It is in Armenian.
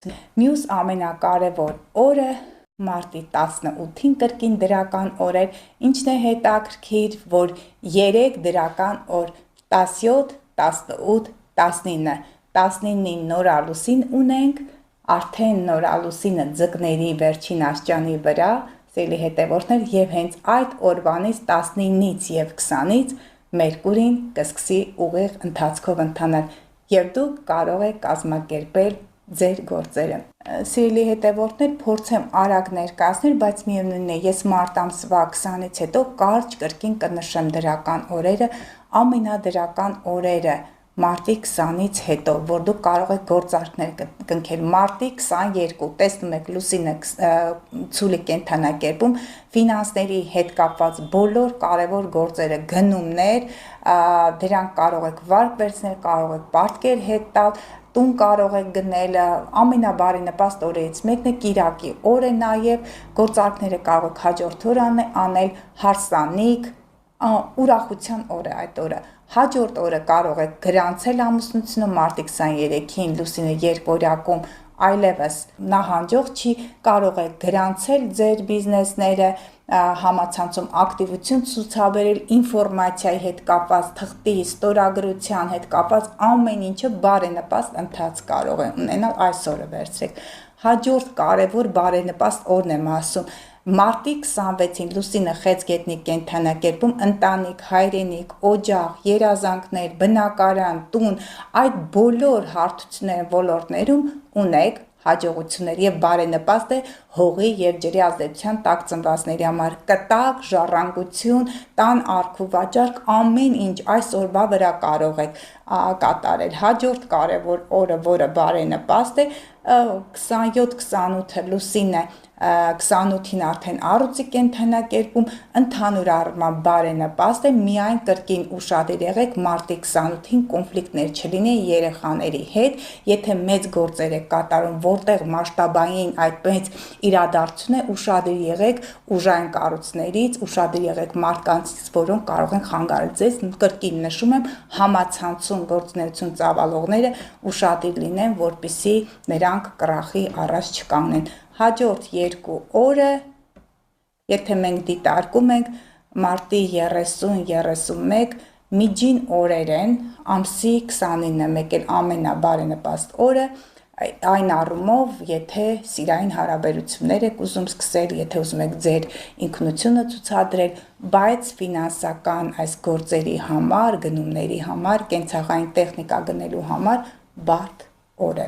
Մյուս ամենակարևոր օրը մարտի 18-ին կրկին դրական օր էր, ինչն է հետաքրքիր, որ 3 դրական օր 17, 18, 19, 19-ին նոր ամուսին ունենք, արդեն նոր ամուսինը ձկների վերջին աշճանի վրա, սիրելի հետևորդներ, եւ հենց այդ օրվանից 19-ից եւ 20-ից Մերկուրին կսկսի ուղիղ ընթացքով ընթանալ եւ դուք կարող եք կազմակերպել ձեր գործերը։ Սիրելի հետևորդներ, փորձեմ արագ ներկայացնել, բայց միևնույնն է, ես մարտ ամսվա 20-ից հետո կարճ կրկին կնշեմ դրական օրերը, ամենադրական օրերը մարտի 20-ից հետո, որ դուք կարող եք գործարքներ կնքել։ Մարտի 22, տեսնում եք լուսինը ցուլի կենդանակերպում, ֆինանսների հետ կապված բոլոր կարևոր գործերը, գնումներ, դրանք կարող եք վարկ վերցնել, կարող եք պարտքեր հետ տալ, տուն կարող եք գնել, ամենաբարենպաստ օրերից մեկն է կիրակի օրը, նաև գործարքները կարող եք հաջորդ օր անել, հարսանիք, ուրախության օր է այդ օրը։ Հաջորդ օրը կարող եք գրանցել ամուսնությունը մարտի 23-ին լուսինը երկօրյակում այլևս նահանջող չի, կարող եք գրանցել ձեր բիզնեսները, համացանցում ակտիվություն ցուցաբերել, ինֆորմացիայի հետ կապված, թղթի, ստորագրության հետ կապված ամեն ինչը բարենպաստ ընթաց կարող է ունենալ, այս օրը վերցրեք։ Հաջորդ կարևոր բարենպաստ օրն եմ ասում, մարտի 26-ին լուսինը խեցգետնի կենդանակերպում, ընտանիք, հայրենիք, օջախ, երազանքներ, բնակարան, տուն, այդ բոլոր հարթությունների ոլորտներում ունեք հաջողություններ եւ բարենպաստ է հողի եւ ջրի ազդեցության տակ ծնվածների համար, կտակ, ժառանգություն, տան արք ու վաճառք, ամեն ինչ այս օրվա վրա կարող եք կատարել։ Հաջորդ կարևոր օրը, որը բարենպաստ է, 27-28-ը լուսինը 28-ին արդեն առուծի կենդանակերպում, ընդհանուր առմամբ բարենպաստ է, միայն կրկին ուշադիր եղեք մարտի 28-ին կոնֆլիկտներ չլինեն երեխաների հետ, եթե մեծ գործեր եք կատարում, որտեղ մասշտաբային այդպես իրադարձություն է, ուշադիր եղեք ուժային կառույցներից, ուշադիր եղեք մարդկանցից, որոնք կարող են խանգարել ձեզ, կրկին նշում եմ, համացանցում գործունեություն ծավալողները ուշադիր լինեն, որպեսզի նրանք կռախի առաջ չկանգնեն։ Հաջորդ 2 օրը, եթե մենք դիտարկում ենք մարտի 30-31 միջին օրեր են, ամսի 29-ը մեկ էլ ամենաբարենպաստ օրը, այն առումով, եթե սիրային հարաբերություններ եք ուզում սկսել, եթե ուզում եք ձեր ինքնությունը ցուցադրել, բայց ֆինանսական այս գործերի համար, գնումների համար, կենցաղային տեխնիկա գնելու համար բարդ օր է։